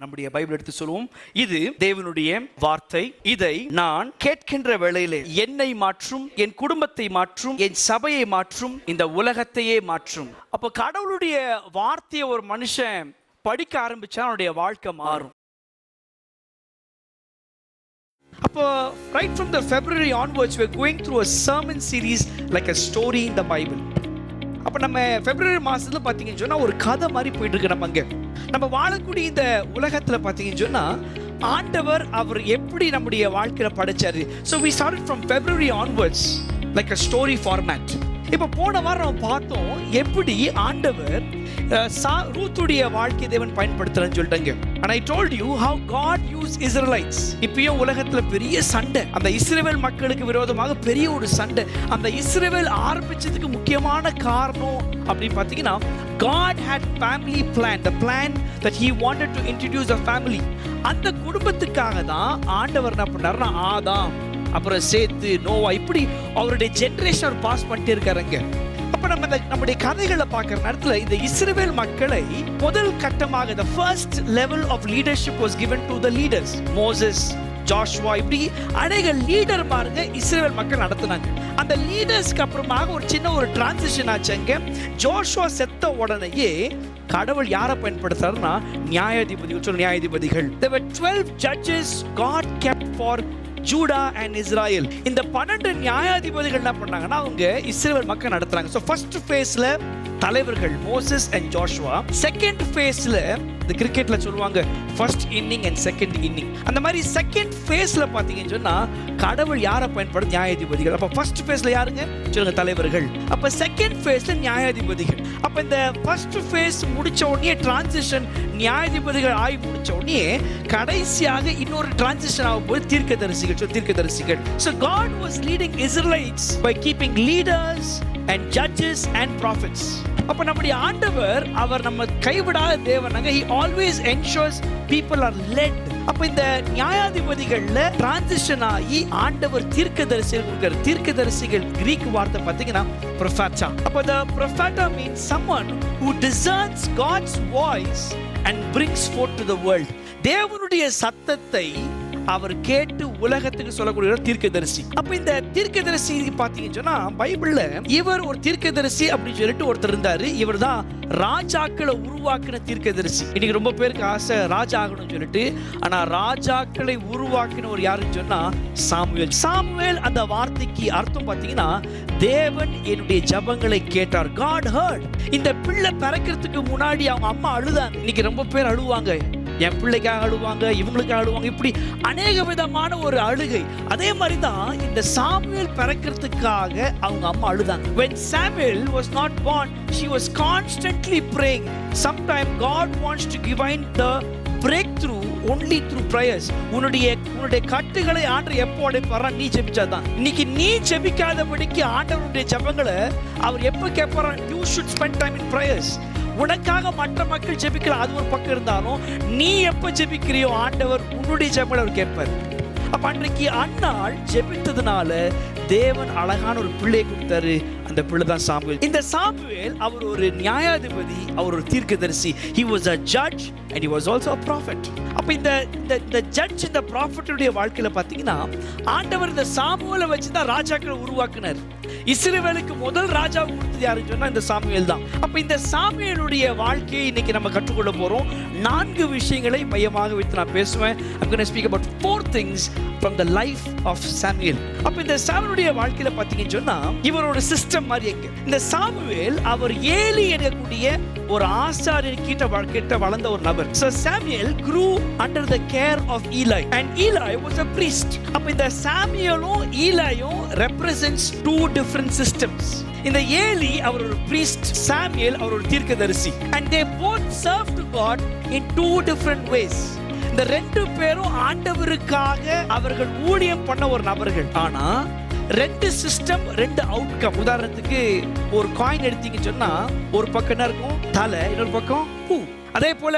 நம்முடைய பைபிள் எடுத்து சொல்லுவோம். இது தேவனுடைய வார்த்தை. இதை நான் கேட்கின்ற வேளையிலே என்னை மாற்றும், என் குடும்பத்தை மாற்றும், என் சபையை மாற்றும், இந்த உலகத்தையே மாற்றும். அப்ப கடவுளுடைய வார்த்தையை ஒரு மனுஷன் படிக்க ஆரம்பிச்சா அவனுடைய வாழ்க்கை மாறும். அப்போ right from the February onwards we're going through a sermon series like a story in the Bible. அப்போ நம்ம பிப்ரவரி மாதத்துல பார்த்தீங்கன்னு சொன்னால் ஒரு கதை மாதிரி போயிட்டு இருக்கு. நம்ம வாழக்கூடிய இந்த உலகத்தில் பார்த்தீங்கன்னு சொன்னால் ஆண்டவர் அவர் எப்படி நம்முடைய வாழ்க்கையில் படைச்சாரு. So we started from February onwards like a story format. இப்போ போன வாரம் நம்ம பார்த்தோம் எப்படி ஆண்டவர் ரூத்துடைய வாழ்க்கை தேவன் பயன்படுத்துறன்னு சொல்லிட்டாங்க. And I told you how God used Israelites. இப்பயும் உலகத்துல பெரிய சண்டை, அந்த இஸ்ரவேல் மக்களுக்கு விரோதமாக பெரிய ஒரு சண்டை. அந்த இஸ்ரவேல் ஆரம்பிச்சதுக்கு முக்கியமான காரணம் அப்படின்னு பார்த்தீங்கன்னா God had family plan, the plan that he wanted to introduce a family. அந்த குடும்பத்துக்காக தான் ஆண்டவர் என்ன பண்ணாருன்னா ஆதாம், அப்புறம் சேத்து, நோவா, இப்படி அவருடைய ஜெனரேஷன் பாஸ் பண்ணிட்டே இருக்காருங்க. அப்ப நம்முடைய கதைகளை பார்க்கிற நேரத்துல இந்த இஸ்ரவேல் மக்களை முதல் கட்டமாக the first level of leadership was given to the leaders. Moses, Joshua, இப்படி அநேக லீடர் பாருங்க இஸ்ரவேல் மக்கள் நடத்தினாங்க. அந்த லீடர்ஸ்க்கு அப்புறமாக ஒரு சின்ன ஒரு டிரான்சிஷன் ஆச்சுங்க. ஜோஷுவா செத்த உடனேயே கடவுள் யாரை பயன்படுத்துறாருன்னா நியாயாதிபதிகள். There were 12 judges God kept for Judah and Israel. இந்த 12 நியாயாதிபதிகள் என்ன பண்ணாங்கன்னா அவங்க இஸ்ரவேல் மக்கள் நடத்துறாங்க. So first phaseல தலைவர்கள் மோசஸ் and ஜோஷுவா, செகண்ட் phaseல இந்த கிரிக்கெட்ல சொல்லுவாங்க first inning and second inning. அந்த மாதிரி செகண்ட் ஃபேஸ்ல பாத்தீங்கன்னு சொன்னா கடவுள் யாரை பயன்படுத்த நியாயாதிபதிகள். அப்ப ஃபர்ஸ்ட் ஃபேஸ்ல யாருங்க சொல்லுங்க தலைவர்கள். அப்ப செகண்ட் ஃபேஸ்ல நியாயாதிபதிகள். அப்ப இந்த ஃபர்ஸ்ட் ஃபேஸ் முடிச்ச உடனே டிரான்சிஷன் நியாயாதிபதிகள் ஆகி முடிச்ச உடனே கடைசியாக இன்னொரு டிரான்சிஷன் ஆகும் போது தீர்க்கதரிசிகள். So God was leading Israelites by keeping leaders and judges and prophets. அப்ப நம்முடைய ஆண்டவர் அவர் நம்ம கைவிடாத தேவனாங்க. He always ensures people are led. அப்ப இந்த நியாயாதிபதிகள்ல டிரான்சிஷன் ஆகி ஆண்டவர் தீர்க்கதரிசிகள் கொடுக்கிற தீர்க்கதரிசிகள் கிரீக் வார்த்தை பார்த்தீங்கன்னா ப்ரொஃபேட்டா. அப்ப the prophet means someone who discerns God's voice and brings forth to the world. தேவனுடைய சத்தத்தை அவர் கேட்டு உலகத்துக்கு சொல்லக்கூடிய தீர்க்கதரிசி. அப்ப இந்த தீர்க்கதரிசி பாத்தீங்கன்னு சொன்னா பைபிள்ல இவர் ஒரு தீர்க்கதரிசி அப்படின்னு சொல்லிட்டு ஒருத்தர் இருந்தாரு. இவர் தான் ராஜாக்களை உருவாக்கின தீர்க்கதரிசி. இன்னைக்கு ரொம்ப பேருக்கு ஆசை ராஜா ஆகணும்னு சொல்லிட்டு, ஆனா ராஜாக்களை உருவாக்கின ஒரு யாருன்னு சொன்னா சாமுவேல். அந்த வார்த்தைக்கு அர்த்தம் பாத்தீங்கன்னா தேவன் என்னுடைய ஜபங்களை கேட்டார். God heard. இந்த பிள்ளை பிறக்கிறதுக்கு முன்னாடி அவங்க அம்மா அழுதாங்க. இன்னைக்கு ரொம்ப பேர் அழுவாங்க, என் பிள்ளைக்காக அழுவாங்க, இவங்களுக்காக அழுவாங்க, இப்படி அநேக விதமான ஒரு அழுகை. அதே மாதிரி தான் இந்த சாமுவேல் பிறக்கிறதுக்காக அவங்க அம்மா அழுதாங்க. When Samuel was not born, she was constantly praying. Sometimes God wants to give the breakthrough only through prayers. உன்னுடைய கட்டுகளை ஆண்டவர் எப்போ அடைப்பாரா? நீ ஜெபிச்சாதான். இன்னைக்கு நீ ஜெபிக்காதபடிக்கு ஆண்டவருடைய ஜெபங்களை அவர் எப்போ கேட்பாரா? You should spend time in prayers. உனக்காக மற்ற மக்கள் ஜெபிக்கலாம், அது ஒரு பக்கம் இருந்தாலும் நீ எப்ப ஜெபிக்கிறியோ ஆண்டவர் உன்னுடைய ஜெபங்களை அவர் கேட்பார். அப்ப அன்றைக்கு அன்னாள் ஜெபித்ததுனால தேவன் அழகான ஒரு பிள்ளையை கொடுத்தாரு. அந்த பிள்ளை தான் சாமுவேல். இந்த சாமுவேல் அவர் ஒரு நியாயாதிபதி, அவர் ஒரு தீர்க்கதரிசி. He was a judge and he was also a prophet. அப்ப இந்த ஜட்ஜ் இந்த ப்ராஃபட்டுடைய வாழ்க்கையில பாத்தீங்கன்னா ஆண்டவர் இந்த சாமுவேலை வச்சு தான் ராஜாக்களை உருவாக்குனார். இஸ்ரவேலுக்கு முதல் ராஜா கொடுத்தது யாருன்னு சொன்னா இந்த சாமுவேல் தான். அப்ப இந்த சாமுவேலுடைய வாழ்க்கையை இன்னைக்கு நம்ம கற்றுக்கொள்ள போறோம். 4 விஷயங்களை மையமாக வைத்து நான் பேசுவேன். I'm going to speak about 4 things from the life of Samuel. அப்ப இந்த சாமுவேலுடைய வாழ்க்கையில பாத்தீங்கன்னு சொன்னா இவரோட சிஸ்டம் மாதிரி எங்க இந்த சாமுவேல் அவர் ஏலி எனக்கூடிய ஒரு ஆசாரியர் கிட்ட வளர்ந்த ஒரு நபர். So Samuel grew under the care of Eli and Eli was a priest. அப்ப இந்த சாமுவேலும் ஈலாயும் represents 2 different systems. இந்த ஏலி அவர் ஒரு priest, சாமுவேல் அவர் ஒரு தீர்க்கதரிசி. And they both served God in 2 different ways. இந்த 2 பேரும் ஆண்டவருக்காக அவர்கள் ஊழியம் பண்ண ஒரு நபர்கள். ஆனா 2 சிஸ்டம் 2 அவுட்கம். உதாரணத்துக்கு ஒரு காயின் எடுத்தீங்கன்னு சொன்னா ஒரு பக்கம் என்ன இருக்கும்? தலை, இன்னொரு பக்கம் பூ. அதே போல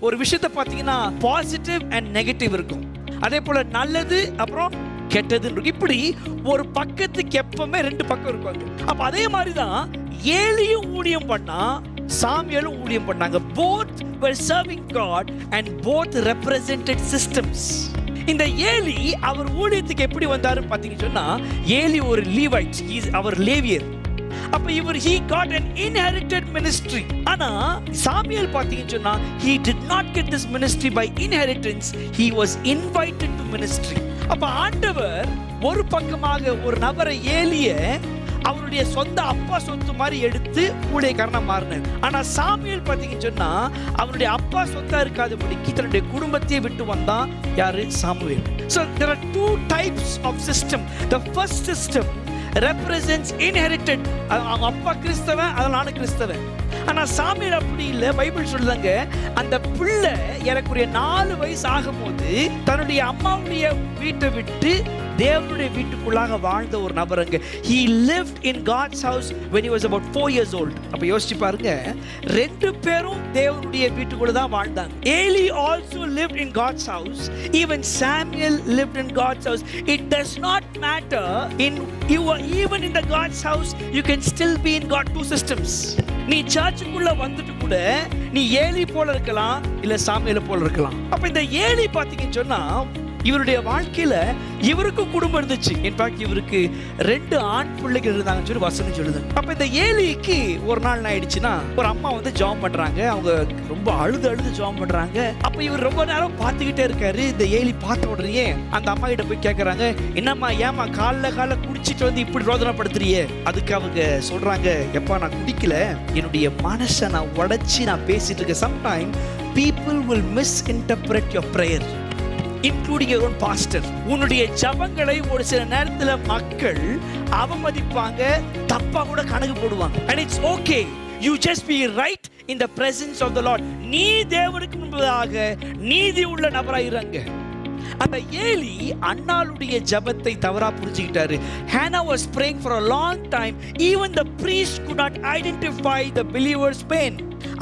ஒரு விஷயத்தை பார்த்தீங்கன்னா பாசிட்டிவ் அண்ட் நெகட்டிவ் இருக்கும். அதே போல நல்லது அப்புறம் கெட்டது இருக்கும். இப்படி ஒரு பக்கத்துக்கு எப்பவுமே 2 பக்கம் இருக்கும். அப்ப அதே மாதிரிதான் ஏலியும் ஊழியம் பண்ணா சாமுவேலும் ஊழியம் பண்ணாங்க. both were serving God and both represented systems. இந்த ஏலி அவர் ஊழியத்துக்கு எப்படி வந்தாரு பாத்தீங்கன்னு சொன்னா, ஏலி ஒரு லீவைட், அவர் லேவியர். அப்ப இவர் he got an inherited ministry. ஆனா சாமுவேல் பாத்தீங்கன்னு சொன்னா, he did not get this ministry by inheritance, he was invited to ministry. அப்ப ஆண்டவர் ஒரு பக்கமாக ஒரு நபரை, ஏலிய அவருடைய சொந்த அப்பா சொத்து மாதிரி எடுத்து ஊழியக்காரனா மாறினார். ஆனா சாமுவேல் பாத்தீங்கன்னு சொன்னா, அவருடைய அப்பா சொத்தா இருக்காதபடிக்கு தன்னுடைய குடும்பத்தையே விட்டு வந்தான். யாரு? Samuel. So there are two types of system. The first system represents inherited. அவங்க அப்பா கிறிஸ்தவன், அதனால நானும் கிறிஸ்தவன். ஆனா சாமுவேல் அப்படி இல்லை. பைபிள் சொல்லுதாங்க, அந்த பிள்ளை எனக்குரிய 4 வயசு ஆகும்போது தன்னுடைய அம்மாவுடைய வீட்டை விட்டு தேவனுடைய வீட்டுக்குள்ளாக வாழ்ந்த ஒரு நபருங்க. He lived in God's house when he was about 4 years old. அப்ப யோசிச்சு பாருங்க, 2 பேரும் தேவனுடைய வீட்டுக்குள்ள தான் வாழ்ந்தாங்க. Eli also lived in God's house. Even Samuel lived in God's house. It does not matter, you are even in the God's house, you can still be in God two systems. நீ சர்ச்சுக்குள்ள வந்துட்டு கூட நீ Eli போல இருக்கலாம், இல்ல Samuel போல இருக்கலாம். அப்ப இந்த ஏலி பாத்தீங்கன்னு சொன்னா, இவருடைய வாழ்க்கையில இவருக்கு குடும்பம் இருந்துச்சு. இன்ஃபேக்ட் இவருக்கு 2 ஆண் பிள்ளைகள் இருந்தாங்கன்னு சொல்லி வசனம் சொல்லுது. அப்ப இந்த ஏலிக்கு ஒரு நாள் என்ன ஆயிடுச்சுன்னா, ஒரு அம்மா வந்து ஜெபம் பண்றாங்க. அவங்க ரொம்ப அழுது ஜெபம் பண்றாங்க. அப்ப இவர் ரொம்ப நேரம் பார்த்துக்கிட்டே இருக்காரு. இந்த ஏலி பார்த்த உடனே அந்த அம்மா கிட்ட போய் கேட்கறாங்க, என்னம்மா ஏமா காலைல குடிச்சிட்டு வந்து இப்படி ரோதனைப்படுத்துறியே? அதுக்கு அவங்க சொல்றாங்க, எப்பா நான் குடிக்கல, என்னுடைய மனசை நான் உடைச்சி நான் பேசிட்டு இருக்கேன். Sometime people will misinterpret your prayer, including your own pastor. உன்னுடைய ஜபங்களை ஒரு சில நேரத்துல மக்கள் அவமதிப்பாங்க, தப்பா கூட கணக்கு போடுவாங்க. And it's okay, you just be right in the presence of the Lord. நீ தேவனுக்கு முன்பதாக நீதி உள்ள நபராயிரங்க. அந்த ஏலி அன்னாளுடைய ஜபத்தை தவறா புரிஞ்சுக்கிட்டாரு. Hannah was praying for a long time. Even the priest could not identify the believer's pain.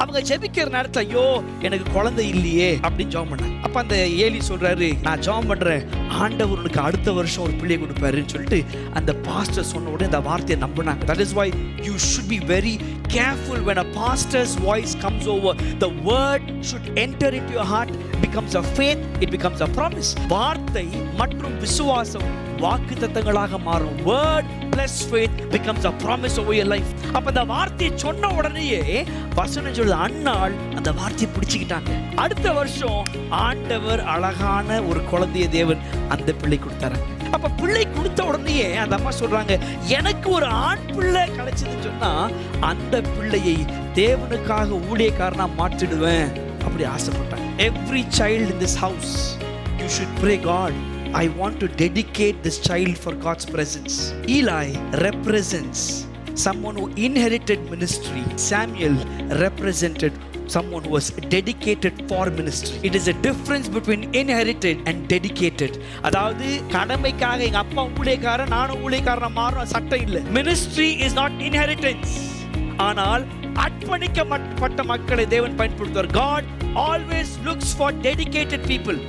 அவங்க ஜெபிக்கிற நேரத்துல, ஐயோ எனக்கு குழந்தை இல்லையே அப்படின்னு ஜெபம் பண்ணாங்க. அப்ப அந்த ஏலி சொல்றாரு, நான் ஜெபம் பண்றேன், ஆண்டவர் உனக்கு அடுத்த வருஷம் ஒரு பிள்ளை கொடுப்பாருன்னு சொல்லிட்டு அந்த பாஸ்டர் சொன்ன உடனே அந்த வார்த்தையை நம்பினாங்க. That is why you should be very careful when a pastor's voice comes over. The word should enter into your heart, becomes a faith, it becomes a promise. வார்த்தை மற்றும் விசுவாசம் வாக்குத்தத்தங்களாக மாறும். Word plus faith becomes a promise over your life. அப்ப அந்த வார்த்தையை சொன்ன உடனேயே வசனம் சொல்லுது, அன்னாள் அந்த வார்த்தையை பிடிச்சுக்கிட்டாங்க. அடுத்த வருஷம் ஆண்டவர் அழகான ஒரு குழந்தைய தேவன் அந்த பிள்ளை கொடுத்தாரு. அப்ப பிள்ளை கொடுத்த உடனேயே அந்த அம்மா சொல்றாங்க, எனக்கு ஒரு ஆண் பிள்ளை கிடைச்சதுன்னு சொன்னா அந்த பிள்ளையை தேவனுக்காக ஊழியக்காரனா மாற்றிடுவேன் அப்படி ஆசைப்பட்டாங்க. Every child in this house, you should pray, God, I want to dedicate this child for God's presence. Eli represents someone who inherited ministry. Samuel represented someone who was dedicated for ministry. It is a difference between inherited and dedicated. அதாவது கடமைக்காக எங்க அப்பா ஊழியக்காரன் நானும் ஊழியக்காரனா மாறணும் சட்டம் இல்லை. Ministry is not inheritance. ஆனால் அர்ப்பணிக்கப்பட்ட மக்களை தேவன் பயன்படுத்துவார். God always looks for dedicated people.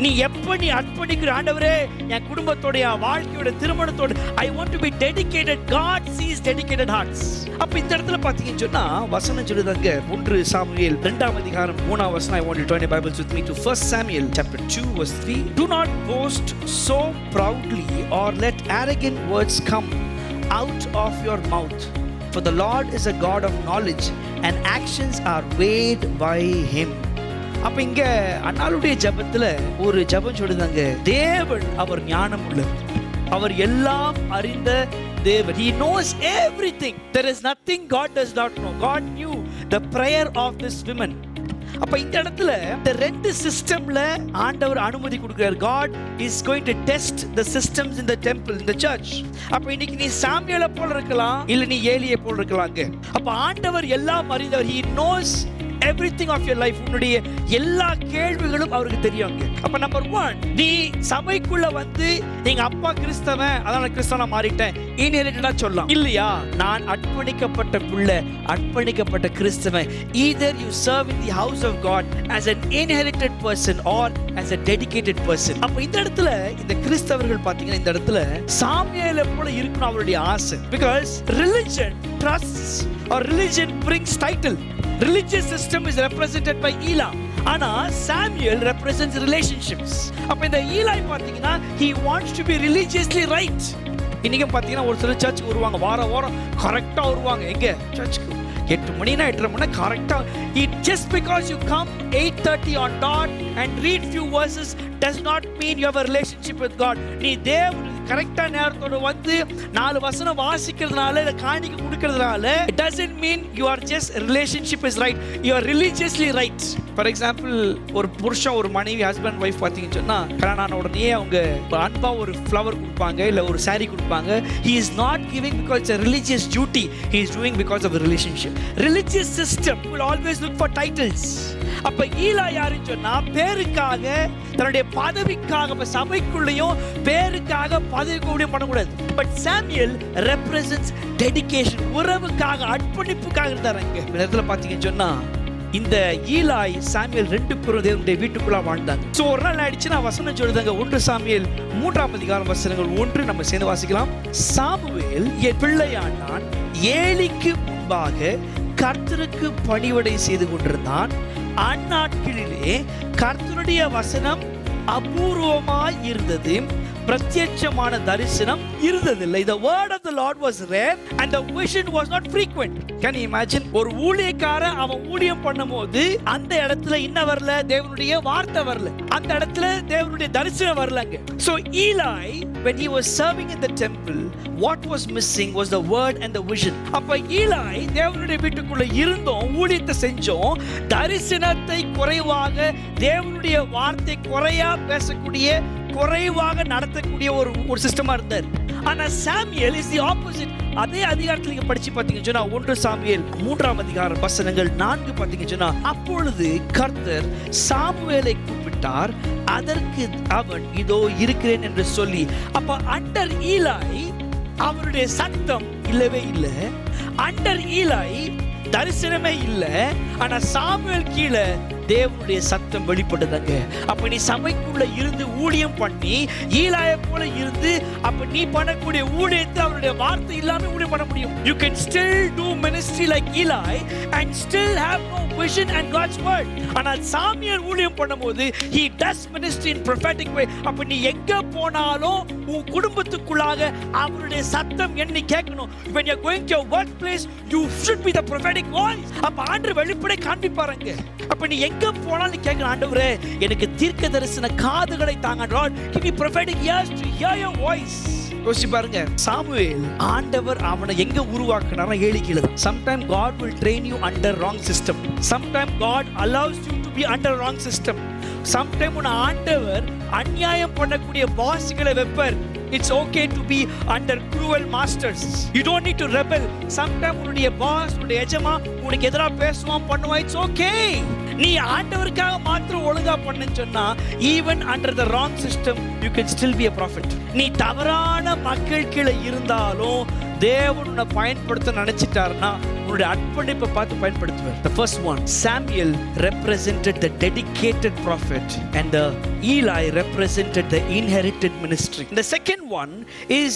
நீ எப்ப நீ அர்ப்பணிக்கிற, ஆண்டவரே என் குடும்பத்தோட வாழ்க்கையோட திருமணத்தோட I want to be dedicated, God sees dedicated hearts. அப்ப இந்த இடத்துல பாத்தீங்கன்னு சொன்னா வசனம் சொல்லுதாங்க, 1 சாமுவேல் 2ஆம் அதிகாரம் 3ஆம் வசனம். I want you to turn your Bibles with me to 1 Samuel chapter 2 verse 3. Do not boast so proudly or let arrogant words come out of your mouth, for the Lord is a God of knowledge and actions are weighed by him. அப்ப இங்க அன்னாளுடைய ஜபத்துல ஒரு ஜபம் சொல்லுதாங்க, தேவன் அவர் ஞானம் உள்ளவர், அவர் எல்லாம் அறிந்த தேவன். He knows everything. There is nothing God does not know. God knew the prayer of this woman. அப்ப இந்த இடத்துல இந்த 2 சிஸ்டம்ல ஆண்டவர் அனுமதி கொடுக்கிறார். God is going to test the systems in the temple, in the church. அப்ப இன்னைக்கு நீ சாமுவேலை போல இருக்கலாம், இல்ல நீ ஏலியை போல இருக்கலாங்க. அப்ப ஆண்டவர் எல்லாம் அறிந்தவர். He knows everything of your life. உன்னுடைய எல்லா கேள்விகளும் அவருக்கு தெரியுங்க. அப்ப நம்பர் 1, நீ சபைக்குள்ள வந்து எங்க அப்பா கிறிஸ்தவன் அதனால கிறிஸ்தவனா மாறிட்டேன் இன்ஹெரிட்டடா சொல்லலாம். இல்லையா, நான் அர்ப்பணிக்கப்பட்ட பிள்ளை, அர்ப்பணிக்கப்பட்ட கிறிஸ்தவன். either you serve in the house of God as an inherited person or as a dedicated person. அப்ப இந்த இடத்துல இந்த கிறிஸ்தவர்கள் பாத்தீங்கன்னா இந்த இடத்துல சாமுவேலை போல இருக்கணும் அவருடைய ஆசை. because religion trusts or religion brings title. Religious system is represented by Eli. ஆனா Samuel represents relationships. அப்ப இந்த Eli பாத்தீங்கன்னா he wants to be religiously right. இன்னைக்கு பாத்தீங்கன்னா ஒரு சில சர்ச்சுக்கு வருவாங்க, வாரம் கரெக்டா வருவாங்க. எங்க சர்ச்சுக்கு 8 மணினா 8:30 மணி கரெக்டா. It just because you come 8:30 on dot and read few verses does not mean you have a relationship with God. நீ தேவன் கரெக்டா நேரத்தோட வந்து 4 வசனம் வாசிக்கிறதுனால இல்ல காணிக்கை கொடுக்கிறதுனால it doesn't mean you are just relationship is right, you are religiously right. For example, ஒரு புருஷன் ஒரு மனைவி ஹஸ்பண்ட் வைஃப் பாத்தீங்கன்னு சொன்னா கல்யாணம் ஆன உடனே அவங்க அன்பா ஒரு ஃப்ளவர் கொடுப்பாங்க இல்ல ஒரு saree கொடுப்பாங்க. He is not giving because it's a religious duty, he is doing because of a relationship. Religious system will always look for titles. அப்ப ஈலா யாருன்னு சொன்னா பேருக்காக தன்னுடைய பதவிக்காக சபைக்குள்ளேயும் பேருக்காக பதவிக்கு பண்ணக்கூடாது. பட் சாமுவேல் ரெப்ரசன்ட்ஸ் டெடிகேஷன், உறவுக்காக அர்ப்பணிப்புக்காக இருந்தாருங்க. இந்த இடத்துல பாத்தீங்கன்னு சொன்னா இந்த ஈலாய் சாமுவேல் 2 பேரும் தேவனுடைய வீட்டுக்குள்ள வாழ்ந்தாங்க. சோ ஒரு நாள் ஆயிடுச்சுன்னா வசனம் சொல்லுதாங்க 1 சாமுவேல் 3ஆம் அதிகாரம் வசனங்கள் 1 நம்ம சேர்ந்து வாசிக்கலாம். சாமுவேல் என் பிள்ளையானான், ஏலிக்கு முன்பாக கர்த்தருக்கு பணிவிடை செய்து கொண்டிருந்தான். அந்நாட்களிலே கர்த்தருடைய வசனம் அபூர்வமாய் இருந்தது, பிரத்யட்சமான தரிசனம் இருந்ததில்லை. The word of the Lord was rare and the vision was not frequent. Can you imagine? ஒரு ஊழியக்கார அவன் ஊழியம் பண்ணும்போது அந்த இடத்துல என்ன வரல, தேவனுடைய வார்த்தை வரல, அந்த இடத்துல தேவனுடைய தரிசனம் வரலங்க. So Eli, when he was serving in the temple, what was missing was the word and the vision. அப்ப Eli தேவனுடைய வீட்டுக்குள்ள இருந்தோம், ஊழியத்தை செஞ்சோம், தரிசனத்தை குறைவாக தேவனுடைய வார்த்தை குறையா பேசக்கூடிய குறைவாக நடத்தக்கூடிய ஒரு சிஸ்டமா இருந்தார். ஆனா சாமுவேல் இஸ் தி ஆப்போசிட். அதே அதிகாரத்துல நீங்க படிச்சு பாத்தீங்கன்னு சொன்னா 1 சாமுவேல் 3ஆம் அதிகாரம் வசனங்கள் 4 பாத்தீங்கன்னு சொன்னா அப்பொழுது கர்த்தர் சாமுவேலை கூப்பிட்டார், அதற்கு அவன் இதோ இருக்கிறேன் என்று சொல்லி. அப்ப அண்டர் ஈலாய் அவருடைய சத்தம் இல்லவே இல்லை, அண்டர் ஈலாய் தரிசனமே இல்லை. ஆனா சாமுவேல் கீழே தேவனுடைய சத்தம் வெளிப்படுதாங்க. அப்ப நீ சபைக்குள்ள இருந்து ஊழியம் பண்ணி ஈலாயை போல இருந்து அப்ப நீ பண்ணக்கூடிய ஊழியத்தை அவருடைய வார்த்தை இல்லாம ஊழியம் பண்ண முடியும். You can still do ministry like Eli and still have no vision and God's word. ஆனா சாமுவேல் ஊழியம் பண்ணும்போது he does ministry in prophetic way. அப்ப நீ எங்க போனாலும் உன் குடும்பத்துக்குள்ளாக அவருடைய சத்தம் என்ன கேட்கணும். When you are going to your workplace, you should be the prophetic voice. அப்ப ஆண்டவர் வெளிப்படை காண்பிப்பாருங்க. அப்ப நீ எங்க போனாலும் நீ கேட்கணும், ஆண்டவரே எனக்கு தீர்க்க தரிசன காதுகளை தாங்க, Lord give me prophetic ears to hear your voice. யோசிச்சு பாருங்க, சாமுவேல் ஆண்டவர் அவனை எங்க உருவாக்குனாரா, ஏலிக்கீழ தான். Sometimes God will train you under wrong system. Sometimes God allows you to be under wrong system. Sometimes உன்னை ஆண்டவர் அநியாயம் பண்ணக்கூடிய பாஸ்களை வைப்பார். It's okay to be under cruel masters. You don't need to rebel. Sometimes உன்னுடைய pass, உன்னுடைய எஜமா உனக்கு எதிராக பேசுவான் பண்ணுவான். It's okay. நீ ஆண்டவருக்காக மாத்திரம் ஒழுங்கா பண்ணன்னு சொன்னா even under the wrong system you can still be a prophet. நீ தவறான மக்கள் கீழே இருந்தாலும் தேவன் உன்னை பயன்படுத்த நினைச்சிட்டாருன்னா உன்னுடைய அர்ப்பணிப்பை பார்த்து பயன்படுத்துவார். The first one, Samuel represented the dedicated prophet and the Eli represented the inherited ministry. The second one is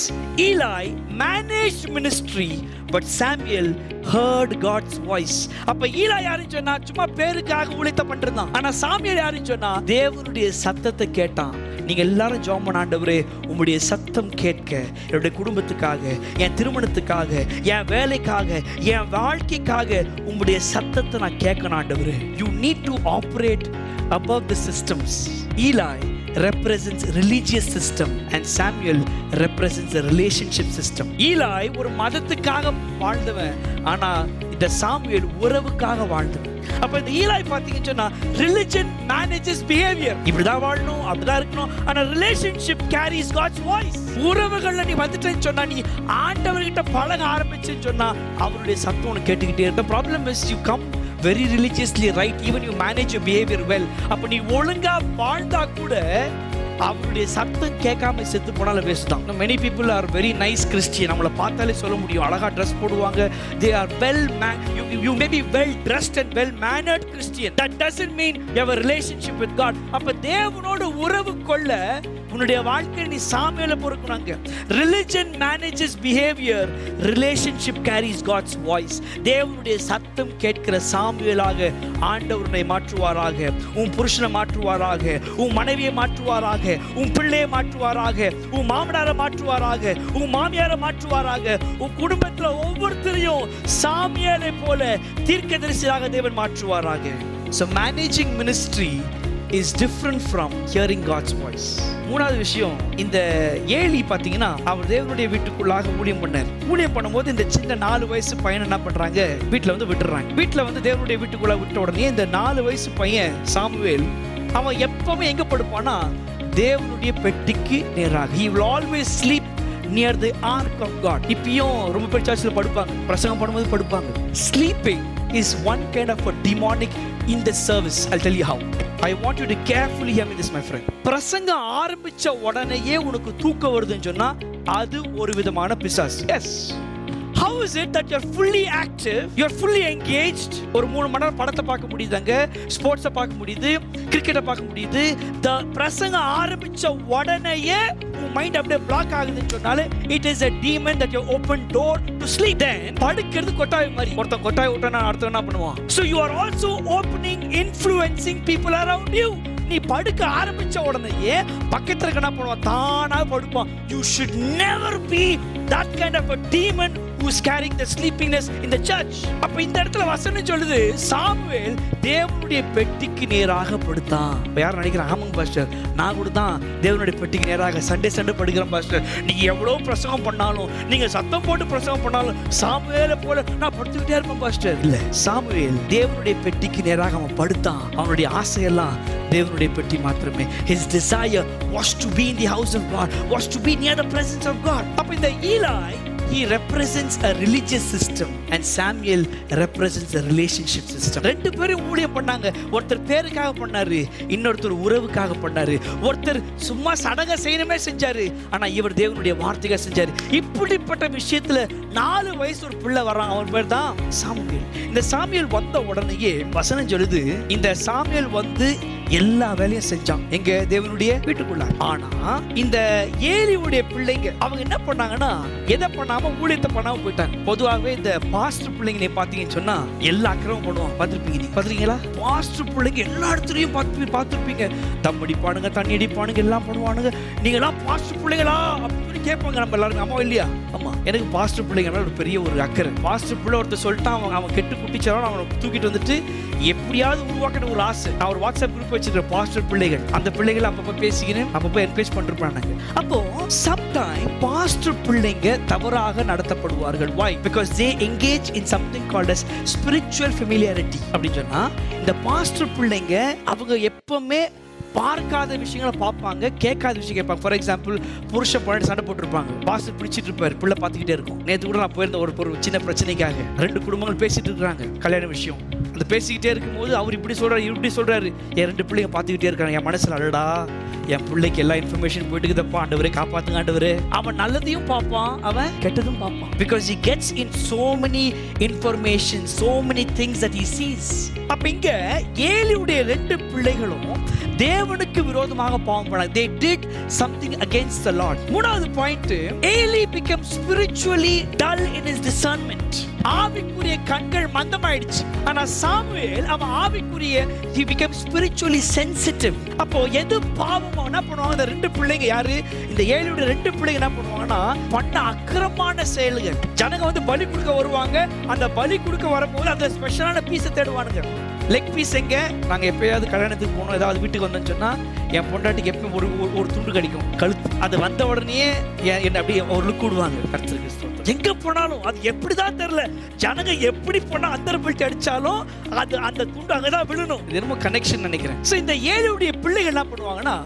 Eli managed ministry but Samuel heard God's voice. அப்ப ஈலா யாருன்னு சொன்னா சும்மா பேருக்காக ஊழியத்தை பண்றான். ஆனா சாமுவேல் யாருன்னு சொன்னா தேவனுடைய சத்தத்தை கேட்டான். நீங்க எல்லாரும் ஜெபம் பண்ண, ஆண்டவரே உம்முடைய சத்தம் கேட்க என்னுடைய குடும்பத்துக்காக, என் திருமணத்துக்காக, என் வேலைக்காக, என் வாழ்க்கைக்காக உம்முடைய சத்தத்தை நான் கேட்கணும் ஆண்டவரே. You need to operate above the systems. Eli represents religious system and Samuel represents the relationship system. Eli ஒரு மதத்துக்காக வாழ்ந்தவன், ஆனா இந்த சாமுவேல் உறவுக்காக வாழ்ந்தவன். அப்ப இந்த ஈலாய் பாத்தீங்கன்னு சொன்னா religion manages behavior. இப்படிதான் வாழணும், அப்படிதான் இருக்கணும். ஆனா relationship carries God's voice. உறவுகள்ல நீ வந்துட்டேன்னு சொன்னா, நீ ஆண்டவர்கிட்ட பழக ஆரம்பிச்சேன்னு சொன்னா அவருடைய சத்தம் உனக்கு கேட்டுக்கிட்டே இருக்கு. The problem is you come very religiously right, even you manage your behavior well. அப்ப நீ ஒழுங்கா வாழ்ந்தா கூட அவருடைய சத்தம் கேட்காம செத்து போனாலும் வேஸ்ட் தான். Many people are very nice Christian. நம்மள பார்த்தாலே சொல்ல முடியும், அழகா ட்ரெஸ் போடுவாங்க. They are you may be well dressed and well mannered Christian. That doesn't mean you have a relationship with God. அப்ப தேவனோடு உறவு கொள்ள உன்னுடைய வாழ்க்கையை நீ சாமியால பொறுக்கணுங்க. Religion manages behaviour, relationship carries God's voice. தேவனுடைய சத்தம் கேட்கிற சாமியலாக ஆண்டவர் உன்னை மாற்றுவாராக. உன் புருஷனை மாற்றுவாராக, உன் மனைவியை மாற்றுவாராக, உன் பிள்ளையை மாற்றுவாராக, உன் மாமனாரை மாற்றுவாராக, உன் மாமியாரை மாற்றுவாராக. உன் குடும்பத்தில் ஒவ்வொருத்தரையும் சாமியாலை போல தீர்க்கதரிசியாக தேவன் மாற்றுவாராக. So managing ministry is different from hearing God's voice. மூணாவது விஷயம், இந்த ஏலி பாத்தீங்கன்னா அவர் தேவனுடைய வீட்டுக்குள்ளாக ஊழியம் பண்ணார். ஊழியம் பண்ணும்போது இந்த சின்ன 4 வயசு பையன் என்ன பண்றாங்க, வீட்டுல வந்து விட்டுறாங்க. வீட்டுல வந்து தேவனுடைய வீட்டுக்குள்ள விட்ட உடனே இந்த 4 வயசு பையன் சாமுவேல் அவன் எப்பவுமே எங்க படுப்பானா, தேவனுடைய பெட்டிக்கு நேராக. He will always sleep near the ark of God. இப்பயும் ரொம்ப பேர் சர்ச்சில் படுப்பாங்க, பிரசங்கம் பண்ணும்போது படுப்பாங்க. Sleeping is one kind of a demonic in the service. I'll tell you how. I want you to carefully hear me this, my friend. பிரசங்கம் ஆரம்பிச்ச உடனேயே உனக்கு தூக்கம் வருதுன்னு சொன்னா அது ஒரு விதமான பிசாசு. Yes. How is it that you're fully active, you're fully engaged? ஒரு 3 மணி நேரம் படத்தை பார்க்க முடியுதுங்க, ஸ்போர்ட்ஸை பார்க்க முடியுது, கிரிக்கெட்டை பார்க்க முடியுது. பிரசங்கம் ஆரம்பிச்ச உடனேயே உன் மைண்ட் அப்படியே பிளாக் ஆகுதுன்னு சொன்னாலே it is a demon that you open door to sleep. Then படுக்கிறது கொட்டாய் மாதிரி, ஒருத்தன் கொட்டாய் விட்டானா அடுத்து என்ன பண்ணுவான்? So you are also opening, influencing people around you. நீ படுக்க ஆரம்பிச்ச உடனேயே பக்கத்துல என்ன பண்ணுவான், தானா படுப்பான். You should never be that kind of a demon who is carrying the sleepiness in the church. அப்ப இந்த இடத்துல வசனம் சொல்லுது, சாமுவேல் தேவனுடைய பெட்டிக்கு நேராக படுத்தான். யார் நினைக்கிறாங்க, ஆமாங்க பாஸ்டர், நான் கூட தான் தேவனுடைய பெட்டிக்கு நேராக சண்டே படுக்கிறேன் பாஸ்டர். நீங்க எவ்வளவு பிரசங்கம் பண்ணாலும், நீங்க சத்தம் போட்டு பிரசங்கம் பண்ணாலும் சாமுவேலை போல நான் படுத்துக்கிட்டே இருப்பேன் பாஸ்டர். இல்ல, சாமுவேல் தேவனுடைய பெட்டிக்கு நேராக அவன் படுத்தான். அவனுடைய ஆசையெல்லாம் தேவனுடைய பெட்டி மாத்திரமே. His desire was to be in the house of God, was to be near the presence of God. அப்ப இந்த Eli, he represents a religious system and Samuel represents a relationship system. ரெண்டு பேரும் ஊழியம் பண்ணாங்க. ஒருத்தர் பேருக்காக பண்ணாரு, இன்னொருத்தர் உறவுக்காக பண்ணாரு. ஒருத்தர் சும்மா சடங்க செய்யணுமே செஞ்சாரு, ஆனா இவர் தேவனுடைய வார்த்தையை செஞ்சாரு. இப்படிப்பட்ட விஷயத்துல 4 வயசு ஒரு பிள்ளை வரான், அவன் பேர் தான் சாமுவேல். இந்த சாமுவேல் வந்த உடனேயே வசனம் சொல்லுது, இந்த சாமுவேல் வந்து எல்லா வேலையும் செஞ்சான் எங்க தேவனுடைய வீட்டுக்குள்ள. ஆனா இந்த ஏலியுடைய பிள்ளைங்க அவங்க என்ன பண்ணாங்கன்னா, எதை பண்ணாம ஊழியத்தை பண்ணாம போயிட்டாங்க. பொதுவாகவே இந்த பாஸ்டர் பிள்ளைங்க நீ பாத்தீங்கன்னு சொன்னா எல்லா அக்கிரமும் பண்ணுவாங்க. பாத்துருப்பீங்களா? பாஸ்டர் பிள்ளைங்க எல்லா இடத்துலயும் பார்த்துருப்பீங்க. தம் அடிப்பானுங்க, தண்ணி அடிப்பானுங்க, எல்லாம் பண்ணுவானுங்க. நீங்க எல்லாம் பாஸ்டர் பிள்ளைங்களா அப்படின்னு கேட்பாங்க நம்ம எல்லாரும். அம்மா இல்லையா? ஆமா, எனக்கு பாஸ்டர் பிள்ளைங்க ஒரு பெரிய ஒரு அக்கறை. பாஸ்டர் பிள்ளை ஒருத்தர் சொல்லிட்டான், அவன் கெட்டு குட்டிச்சாலும் அவனை தூக்கிட்டு வந்துட்டு எப்படியாவது உருவாக்கின ஒரு ஆசை. நான் ஒரு வாட்ஸ்அப் குரூப் வச்சிருக்கேன் பாஸ்டர் பிள்ளைகள். அந்த பிள்ளைகள் அப்பப்போ பேசிக்கிறேன், அப்பப்போ என்கரேஜ் பண்ணிருப்பாங்க. அப்போ சம்டைம் பாஸ்டர் பிள்ளைங்க தவறாக நடத்தப்படுவார்கள். Why? Because they engage in something called as spiritual familiarity. அப்படின்னு சொன்னா இந்த பாஸ்டர் பிள்ளைங்க அவங்க எப்பவுமே பார்க்காத விஷயங்களை பார்ப்பாங்க, கேட்காத விஷயம் கேட்பாங்க. ஃபார் எக்ஸாம்பிள், புருஷன் பொண்டாட்டி சண்டை போட்டுருப்பாங்க, பாஸ்டர் பிடிச்சிட்டு இருப்பாரு, பிள்ளை பார்த்துக்கிட்டே இருக்கும். நேற்று கூட நான் போயிருந்த ஒரு சின்ன பிரச்சனைக்காக 2 குடும்பங்கள் பேசிட்டு இருக்காங்க கல்யாண விஷயம். அந்த பேசிக்கிட்டே இருக்கும்போது அவர் இப்படி சொல்றாரு, இப்படி சொல்றாரு. என் 2 பிள்ளைங்க பார்த்துக்கிட்டே இருக்காங்க. என் மனசுல அடடா, என் பிள்ளைக்கு எல்லா இன்ஃபர்மேஷன் போயிட்டுக்குதப்பா, ஆண்டவரே காப்பாத்துங்க ஆண்டவரே. அவன் நல்லதையும் பார்ப்பான், அவன் கெட்டதும் பார்ப்பான். Because he gets in so many information, so many things that he sees. அப்ப இங்க ஏலியுடைய 2 பிள்ளைகளும் தேவனுக்கு விரோதமாக பாவம் பண்ணாங்க. They did something against the Lord. மூணாவது point, Eli became spiritually dull in his discernment. ஆவிக்குரிய கண்கள் மந்தமாயிடுச்சு. ஆனா சாமுவேல் அவன் ஆவிக்குரிய he became spiritually sensitive. அப்போ எது பாவமோ என்ன பண்ணுவாங்க இந்த 2 பிள்ளைங்க, யாரு இந்த ஏலியோட 2 பிள்ளைங்க என்ன பண்ணுவாங்கன்னா, பண்ண அக்கிரமான செயல்கள். ஜனங்க வந்து பலி கொடுக்க வருவாங்க, அந்த பலி கொடுக்க வரும்போது அந்த ஸ்பெஷலான பீஸை தேடுவானுங்க. லெக் பீஸ் எங்க, நாங்க எப்பயாவது கல்யாணத்துக்கு போனோம், ஏதாவது வீட்டுக்கு வந்தோம்னு சொன்னா என் பொண்டாட்டிக்கு எப்பயும் ஒரு துண்டு கிடைக்கும் கழுத்து. அது வந்த உடனே என்ன அப்படியே ஒரு லுக் விடுவாங்க. கர்த்தருக்கு எங்க போனாலும் அது எப்படிதான் தெரியல, ஜனங்க எப்படி போனா அந்த பெல்ட் அடிச்சாலும் அது அந்த துண்டு அங்கதான் விழணும். இது என்னமோ கனெக்ஷன் நினைக்கிறேன். சோ இந்த ஏலியுடைய பிள்ளைகள் என்ன பண்ணுவாங்கன்னா,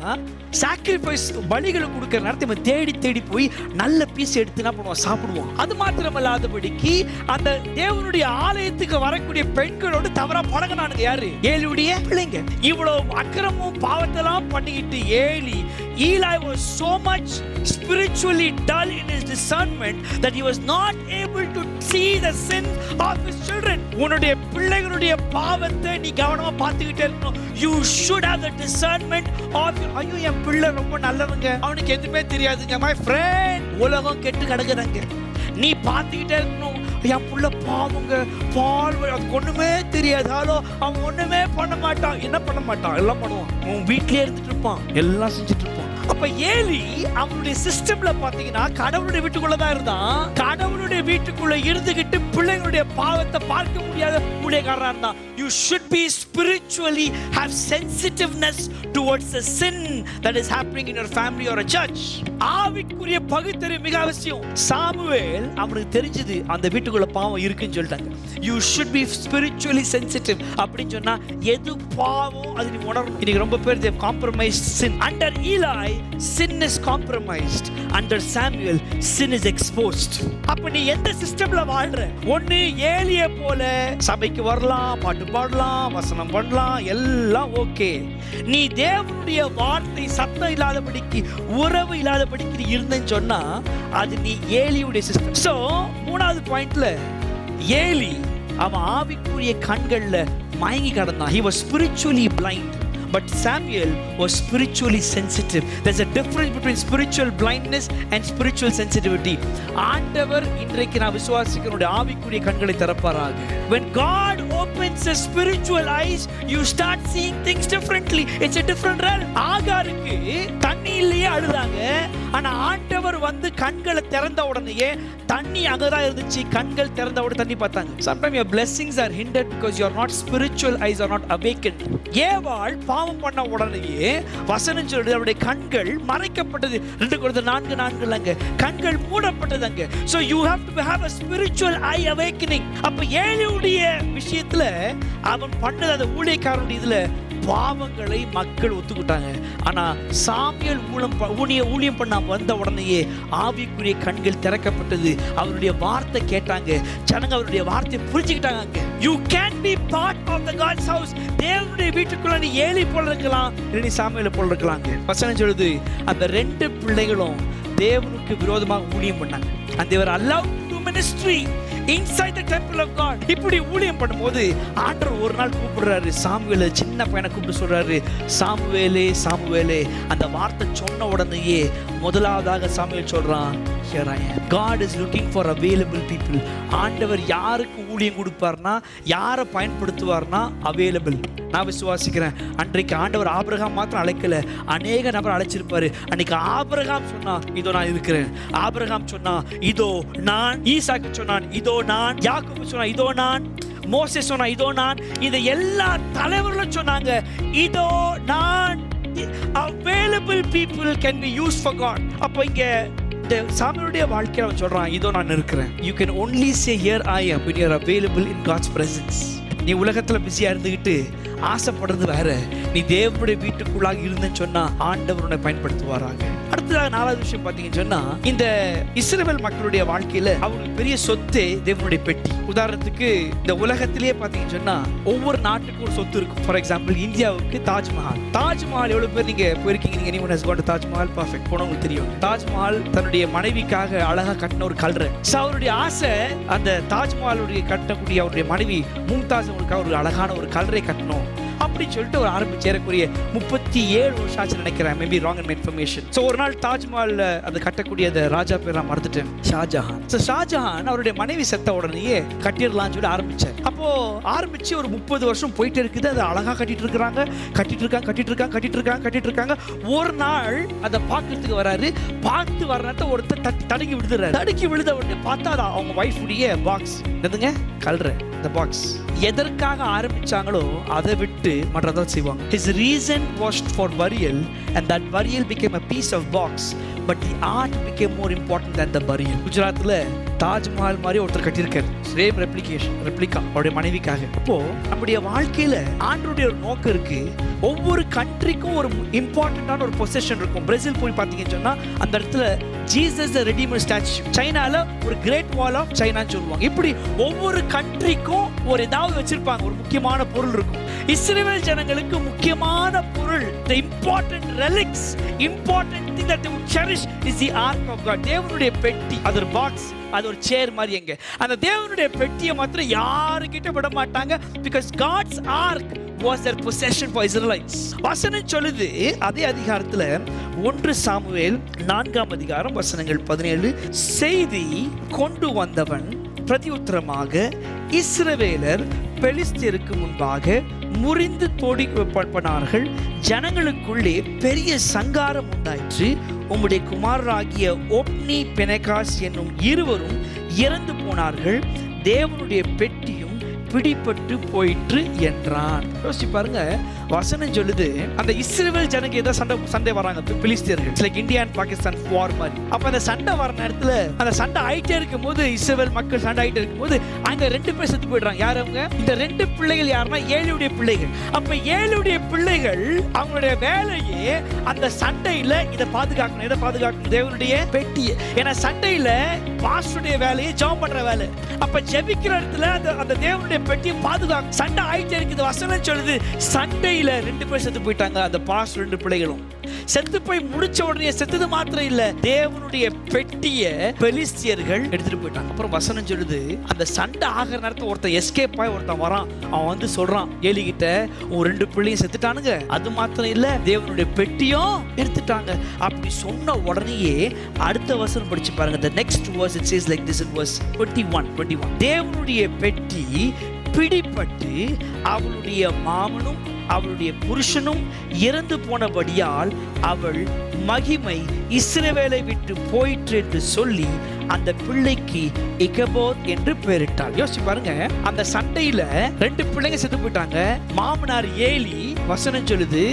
சாக்ரிஃபைஸ் பலிகளை கொடுக்கிற நேரத்தை தேடி தேடி போய் நல்ல பீஸ் எடுத்து என்ன பண்ணுவான், சாப்பிடுவான். அது மாத்திரமல்லாதபடிக்கு அந்த தேவனுடைய ஆலயத்துக்கு வரக்கூடிய பெண்களோடு தவறா பழகினானுங்க. யாரு? ஏலியுடைய பிள்ளைங்க. இவ்வளவு அக்கிரமும் பாவத்தெல்லாம் பண்ணிக்கிட்டு Eli Eli was so much spiritually dull in his discernment that he was not able to see the sin of his children. உன்னுடைய பிள்ளைகளுடைய பாவத்தை நீ கவனமா பார்த்துக்கிட்டே இருக்கணும். You should have the discernment of ஐயோ என் பிள்ளை ரொம்ப நல்லவங்க, அவனுக்கு எதுவுமே தெரியாதுங்க. My friend, உலகம் கெட்டு கிடக்குறாங்க. நீ பார்த்துக்கிட்டே இருக்கணும். என் புள்ள பாவங்க, அதுக்கு ஒண்ணுமே தெரியாது. அவன் ஒண்ணுமே பண்ண மாட்டான். என்ன பண்ண மாட்டான்? எல்லாம் பண்ணுவான். அவன் வீட்லயே இருந்துட்டு இருப்பான், எல்லாம் செஞ்சுட்டு இருப்பான். அப்ப ஏலி அவனுடைய சிஸ்டம்ல பாத்தீங்கன்னா கடவுளுடைய வீட்டுக்குள்ளதான் இருந்தான். கடவுளுடைய வீட்டுக்குள்ள இருந்துகிட்டு பிள்ளைங்களுடைய பாவத்தை பார்க்க முடியாத ஊழியக்காரனா இருந்தான். You should be spiritually have sensitiveness towards the sin that is happening in your family or a church. ஆவிக்குரிய பகுத்தறிவு மிக அவசியம். சாமுவேல் அவனுக்கு தெரிஞ்சது அந்த வீட்டுக்குள்ள பாவம் இருக்குன்னு சொல்லிட்டாங்க. You should be spiritually sensitive. அப்படின்னு சொன்னா எது பாவம் அது நீ உணரணும். இன்னைக்கு ரொம்ப பேர் they have compromised sin. Under Eli, sin is compromised. Under Samuel, sin is exposed. அப்ப நீ எந்த சிஸ்டம்ல வாழ்ற? ஒன்னு ஏலிய போல சபைக்கு வரலாம், பாட்டு பாடலாம், வசனம் பண்ணலாம், எல்லாம் ஓகே. நீ தேவனுடைய வார்த்தை சத்தம் இல்லாதபடிக்கு, உறவு இல்லாதபடிக்கு இருந்தேன்னு சொன்னா அது நீ ஏலியுடைய சிஸ்டம். சோ மூணாவது பாயிண்ட்ல ஏலி அவன் ஆவிக்குரிய கண்கள்ல மயங்கி கிடந்தான். He was spiritually blind. But Samuel was spiritually sensitive. There's a difference between spiritual blindness and spiritual sensitivity. ஆண்டவர் இன்றைக்கு நான் விசுவாசிக்கிறேன் ஆவிக்குரிய கண்களை திறப்பாராக. When God opens the spiritual eyes, you start seeing things differently. It's a different realm. ஆகாருக்கு தண்ணியிலேயே அழுதாங்க. ஆனா ஆண்டவர் வந்து கண்களை திறந்த உடனேயே தண்ணி அங்கதான் இருந்துச்சு. கண்கள் திறந்த உடனே தண்ணி பார்த்தாங்க. Sometimes your blessings are hindered because your not spiritual eyes are not awakened. ஏவாள் பாவம் பண்ண உடனேயே வசனம் சொல்றது அவருடைய கண்கள் மறைக்கப்பட்டது. 2 Corinthians 4:4 கண்கள் மூடப்பட்டதுங்க. So you have to have a spiritual eye awakening. அப்ப ஏலியுடைய விஷயத்துல அவன் பண்ணது அந்த ஊழியக்காரனுடைய இதுல பாவங்களை மக்கள் ஒத்துக்கிட்டாங்க. ஆனா சாமுவேல் மூலம் ஊழியம் பண்ண வந்த உடனேயே ஆவிக்குரிய கண்கள் திறக்கப்பட்டது. அவருடைய வார்த்தை கேட்டாங்க. ஜனங்க அவருடைய வார்த்தையை புரிஞ்சுக்கிட்டாங்க. You can be part of the God's house. தேவனுடைய வீட்டுக்குள்ள நீ ஏலி போல இருக்கலாம், நீ சாமுவேல் போல இருக்கலாங்க. வசனம் சொல்லுது அந்த 2 பிள்ளைகளும் தேவனுக்கு விரோதமாக ஊழியம் பண்ணாங்க. and they were allowed to do ministry inside the temple of God. இப்படி ஊழியம் பண்ணும்போது ஆண்டவர் ஒரு நாள் கூப்பிடுறாரு சாமுவேலை, சின்ன பையனை கூப்பிட்டு சொல்றாரு, சாமுவேலே சாமுவேலே. அந்த வார்த்தை சொன்ன உடனேயே முதலாவதாக சாமுவேல் சொல்றான், here I am. God is looking for available people. ஆண்டவர் யாருக்கு ஊழியம் கொடுப்பார்னா, யாரை பயன்படுத்துவார்னா available. நான் விசுவாசிக்கிறேன் அன்றைக்கு ஆண்டவர் ஆபிரகாம் மாத்திரம் அழைக்கல, அநேக நபர் அழைச்சிருப்பாரு. அன்னைக்கு ஆபிரகாம் சொன்னா இதோ நான் இருக்கிறேன், ஆபிரகாம் சொன்னா இதோ நான், ஈசாக்கு சொன்னான் இதோ நான், யாக்கோபு சொன்னா இதோ நான், மோசே சொன்னா இதோ நான், இந்த எல்லா தலைவர்களும் சொன்னாங்க இதோ நான். Available people can be used for God. அப்போ இங்க சாமுவேலுடைய வாழ்க்கையில அவன் சொல்றான் இதோ நான் இருக்கிறேன். You can only say here I am when you are available in God's presence. நீ உலகத்துல பிஸியா இருந்துகிட்டு ஆசைப்படுறது வேற, நீ தேவனுடைய வீட்டுக்குள்ளாக இருந்தேன்னு சொன்னா ஆண்டவர் உன்னை பயன்படுத்துவாராக. அடுத்ததாக 4வது விஷயம் பாத்தீங்கன்னு சொன்னா, இந்த இஸ்ரவேல் மக்களுடைய வாழ்க்கையில அவங்களுக்கு பெரிய சொத்து தேவனுடைய பெட்டி. உதாரணத்துக்கு இந்த உலகத்திலேயே பாத்தீங்கன்னு சொன்னா ஒவ்வொரு நாட்டுக்கும் ஒரு சொத்து இருக்கும். ஃபார் எக்ஸாம்பிள் இந்தியாவுக்கு தாஜ்மஹால். தாஜ்மஹால் எவ்வளவு பேர் நீங்க போயிருக்கீங்க? நீங்க anyone has gone to Taj Mahal? Perfect, போனவங்களுக்கு தெரியும். தாஜ்மஹால் தன்னுடைய மனைவிக்காக அழகா கட்டின ஒரு கல்றை. அவருடைய ஆசை அந்த தாஜ்மஹாலுடைய கட்டக்கூடிய அவருடைய மனைவி மும்தாஸ் அவங்களுக்காக ஒரு அழகான ஒரு கல்றை கட்டணும் அப்படின்னு சொல்லிட்டு ஒரு ஆரம்பிச்சு ஏறக்குரிய 37 வருஷம் ஆச்சு நினைக்கிறேன். Maybe wrong information. ஸோ ஒரு நாள் தாஜ்மஹால் அதை கட்டக்கூடிய அந்த ராஜா பேர் நான் மறந்துட்டேன், ஷாஜஹான். ஸோ ஷாஜஹான் அவருடைய மனைவி செத்த உடனேயே கட்டிடலாம்னு சொல்லி ஆரம்பிச்சார். அப்போ ஆரம்பிச்சு ஒரு 30 வருஷம் போயிட்டு இருக்குது. அதை அழகா கட்டிட்டு இருக்காங்க. ஒரு நாள் அதை பார்க்கறதுக்கு வராரு. பார்த்து வர நேரத்தை ஒருத்தர் தடுக்கி விழுதுறாரு. தடுக்கி விழுத உடனே பார்த்தா அது அவங்க வைஃப் உடைய பாக்ஸ். என்னதுங்க? கல்ற இந்த பாக்ஸ். எதற்காக ஆரம்பிச்சாங்களோ அதை விட்டு மற்றதான் செய்வாங்க. His reason was for burial and that burial became a piece of box, but the art became more important than the burial. குஜராத்ல தாஜ்மஹால் மாதிரி ஒருத்தர் கட்டியிருக்காரு, சேம் ரெப்ளிகா அவருடைய மனைவிக்காக. அப்போ நம்முடைய வாழ்க்கையில ஆண்டவருடைய ஒரு நோக்கம் இருக்கு. ஒவ்வொரு கண்ட்ரிக்கும் ஒரு இம்பார்ட்டன்டான ஒரு பொசிஷன் இருக்கும். பிரேசில் போய் பார்த்தீங்கன்னு சொன்னா அந்த இடத்துல ஜீசஸ் ரெடீமர் ஸ்டாச்சு. சைனால ஒரு கிரேட் வால் ஆஃப் சைனான்னு சொல்லுவாங்க. இப்படி ஒவ்வொரு கண்ட்ரிக்கும் ஒரு ஏதாவது ஏதாவது வச்சிருப்பாங்க, ஒரு முக்கியமான பொருள் இருக்கும். இஸ்ரவேல் ஜனங்களுக்கு முக்கியமான பொருள், the important relics, important thing that they would cherish is the ark of God. தேவனுடைய பெட்டி. அது ஒரு பாக்ஸ், அது ஒரு சேர் மாதிரி. எங்க அந்த தேவனுடைய பெட்டியை மாத்திரம் யாருக்கிட்ட விட மாட்டாங்க, because God's ark was their possession for Israelites. வசனம் சொல்லுது அதே அதிகாரத்துல 1 சாமுவேல் 4ஆம் அதிகாரம் வசனங்கள் 17, செய்தி கொண்டு வந்தவன் பிரதியுத்தரமாக, இஸ்ரவேலர் பெலிஸ்தியருக்கு முன்பாக முறிந்து தோடிப்பட்டார்கள், ஜனங்களுக்குள்ளே பெரிய சங்காரம் உண்டாயிற்று, உம்முடைய குமாரராகிய ஒப்னி பினெகாஸ் என்னும் இருவரும் இறந்து போனார்கள், தேவனுடைய பெட்டியும் பிடிபட்டு போயிற்று என்றான். யோசிச்சு பாருங்க, வசனம் சொல்லுது அந்த இஸ்ரவேல் ஜனங்க ஏதோ சண்டை வராங்க, பிலிஸ்தியர்கள், லைக் இந்தியா அண்ட் பாகிஸ்தான் வார் மாதிரி. அப்ப அந்த சண்டை வர நேரத்துல அந்த சண்டை ஆயிட்டே இருக்கும் போது, இஸ்ரவேல் மக்கள் சண்டை ஆயிட்டே இருக்கும் போது அங்க 2 பேர் செத்து போயிடுறாங்க. யார் அவங்க? இந்த 2 பிள்ளைகள் யாருன்னா ஏலியுடைய பிள்ளைகள். அப்ப ஏலியுடைய பிள்ளைகள் அவங்களுடைய வேலையே அந்த சண்டையில இதை பாதுகாக்கணும். எதை பாதுகாக்கணும்? தேவனுடைய பெட்டியை. ஏன்னா சண்டையில பாஸ்டருடைய வேலையை ஜெபம் பண்ற வேலை. அப்ப ஜெபிக்கிற இடத்துல அந்த தேவனுடைய பெட்டியை பாதுகாக்க. சண்டை ஆயிட்டே இருக்குது. வசனம் சொல்லுது சண்டையில 2 பேர் செத்து போயிட்டாங்க. அந்த பாஸ்டர் 2 பிள்ளைகளும் செத்து போய் முடிச்ச உடனே செத்தது மாத்திரம் இல்ல, தேவனுடைய பெட்டியை பெலிஸ்தியர்கள் எடுத்துட்டு போயிட்டாங்க. அப்புறம் வசனம் சொல்லுது அந்த சண்டை ஆகிற நேரத்துல ஒருத்தன் எஸ்கேப் ஆகி ஒருத்தன் வரான். அவன் வந்து சொல்றான் ஏலி கிட்ட, உன் 2 பிள்ளையும் செத்துட்டானுங்க, அது மாத்திரம் இல்ல தேவனுடைய பெட்டியும் எடுத்துட்டாங்க. அப்படி சொன்ன உடனேயே அடுத்த வசனம் படிச்சு பாருங்க. the next verse it says like this in verse 21. தேவனுடைய பெட்டி பிடிபட்டு அவளுடைய மாமனும் அவளுடைய புருஷனும் இறந்து போனபடியால் அவள் மகிமை இஸ்ரவேலை விட்டு போயிற்று என்று சொல்லி அந்த பிள்ளைக்கு இகபோத் என்று பெயரிட்டாள். யோசிச்சு பாருங்க, அந்த சண்டையில 2 பிள்ளைங்க செத்து போயிட்டாங்க. மாமனார் ஏலி, வசனம் சொல்லுது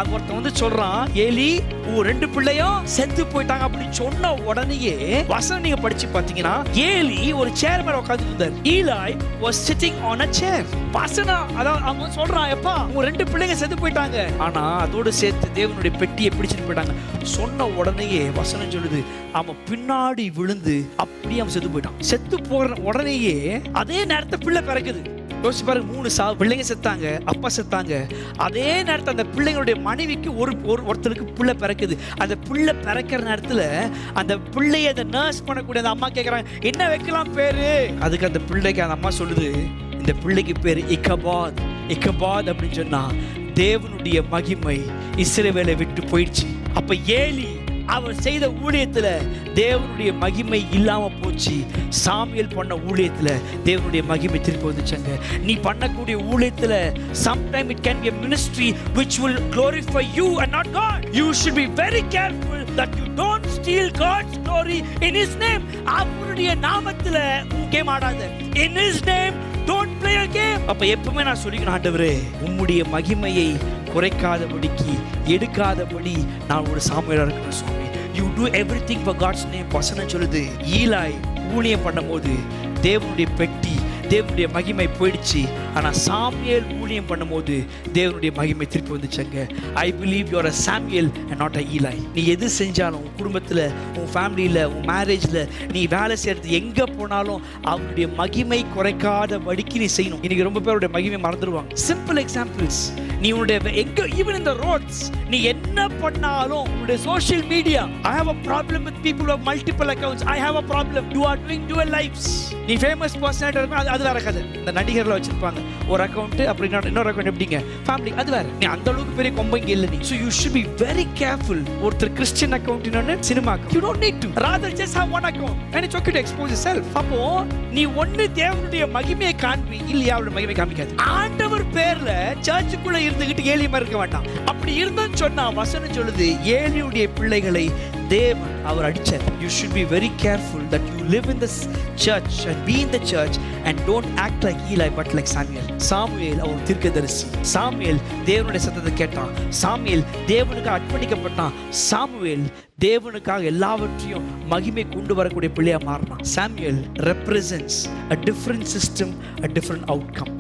அங்க ஒருத்தன் வந்து சொல்றான், ஏலி உன் 2 பிள்ளையும் செத்து போயிட்டாங்க. அப்படி சொன்ன உடனேயே வசனம் நீங்க படிச்சு பாத்தீங்கன்னா, ஏலி ஒரு சேர் மேல உட்கார்ந்து இருந்தார். Eli was sitting on a chair. வசனம் அதான் அவங்க சொல்றான், எப்பா உன் 2 பிள்ளைங்க செத்து போயிட்டாங்க, ஆனா அதோட சேர்த்து தேவனுடைய பெட்டியை பிடிச்சிட்டு போயிட்டாங்க. சொன்ன உடனேயே வசனம் சொல்லுது அவன் பின்னாடி விழுந்து அப்படியே அவன் செத்து போயிட்டான். செத்து போற உடனேயே அதே நேரத்தை பிள்ளை பிறக்குது. யோசிச்சு பாருங்க, 3 பிள்ளைங்க செத்தாங்க, அப்பா செத்தாங்க. அதே நேரத்தில் அந்த பிள்ளைங்களுடைய மனைவிக்கு ஒருத்தருக்கு பிள்ளை பிறக்குது. அந்த பிள்ளை பிறக்கிற நேரத்தில் அந்த பிள்ளையை அந்த நர்ஸ் பண்ணக்கூடிய அந்த அம்மா கேட்குறாங்க, என்ன வைக்கலாம் பேரு? அதுக்கு அந்த பிள்ளைக்கு அந்த அம்மா சொல்லுது, இந்த பிள்ளைக்கு பேரு இகபாத். இகபாத் அப்படின்னு சொன்னா தேவனுடைய மகிமை இஸ்ரவேலை விட்டு போயிடுச்சு. அப்ப ஏலி அவர் செய்த ஊழியத்துல தேவனுடைய மகிமை இல்லாம போச்சு. சாமுவேல் பண்ண ஊழியத்துல தேவனுடைய மகிமை திருப்பி வந்துச்சாங்க. நீ பண்ணக்கூடிய ஊழியத்துல sometime it can be a ministry which will glorify you and not God. You should be very careful that you don't steal God's glory in his name. அவருடைய நாமத்துல கேம் ஆடாத. In his name don't play a game. அப்ப எப்பவுமே நான் சொல்லிக்கணும், ஆண்டவரே உம்முடைய மகிமையை குறைக்காதபடிக்கு எடுக்காதபடி நான் ஒரு சாமுவேலா இருக்கணும் சுவாமி. You do everything for God's name. வசனம் சொல்லுது ஈலாய் ஊழியம் பண்ணும்போது தேவனுடைய பெட்டி தேவனுடைய மகிமை போயிடுச்சு. ஆனா சாமுவேல் ஊழியம் பண்ணும்போது தேவனுடைய மகிமை திருப்பி வந்துச்சாங்க. I believe you are a Samuel and not a Eli. நீ எது செஞ்சாலும் உன் குடும்பத்துல, உன் ஃபேமிலியில, உன் மேரேஜ்ல, நீ வேலை செய்யறது எங்க போனாலும் அவருடைய மகிமை குறைக்காத படிக்கு நீ செய்யணும். இன்னைக்கு ரொம்ப பேருடைய மகிமை மறந்துடுவாங்க. சிம்பிள் எக்ஸாம்பிள்ஸ், நீ உன்னுடைய எங்க ஈவன் இந்த ரோட்ஸ் நீ என்ன பண்ணாலும் உன்னுடைய social media, I have a problem with people who have multiple accounts. I have a problem. You are doing dual lives. நீ ஃபேமஸ் பர்சனாலிட்டி இருக்கும், அது வேற கதை. இந்த நடிகர்ல வச்சிருப்பாங்க ஒரு அக்கவுண்ட், அப்படி இன்னொரு அக்கவுண்ட் எப்படிங்க ஃபேமிலி, அது வேற. நீ அந்த அளவுக்கு பெரிய கொம்பைங்க இல்ல நீ. So you should be very careful. ஒருத்தர் கிறிஸ்டியன் அக்கவுண்ட் இன்னொன்னு cinema, you don't need to. Rather just have one account and it's okay to expose yourself. அப்போ நீ ஒன்னு தேவனுடைய மகிமையை காண்பி, இல்லையா அவருடைய மகிமை காமிக்காது. ஆண்டவர் பேர்ல சர்ச்சுக்குள்ள இருந்துகிட்டு ஏலி மாதிரி இருக்க வேண்டாம். அப்படி இருந்தோன்னு சொன்னா வசனம் சொல்லுது ஏலியுடைய பிள்ளைகளை தேவன் அவர் அடிச்சார். You should be very careful that you live in this church and be in the church and don't act like Eli but like Samuel. Samuel அவர் தீர்க்கதரிசி. சாமுவேல் தேவனுடைய சத்தத்தை கேட்டான். சாமுவேல் தேவனுக்கு அர்ப்பணிக்கப்பட்டான். சாமுவேல் தேவனுக்காக எல்லாவற்றையும் மகிமை கொண்டு வரக்கூடிய பிள்ளையா மாறினான். Samuel represents a different system, a different outcome.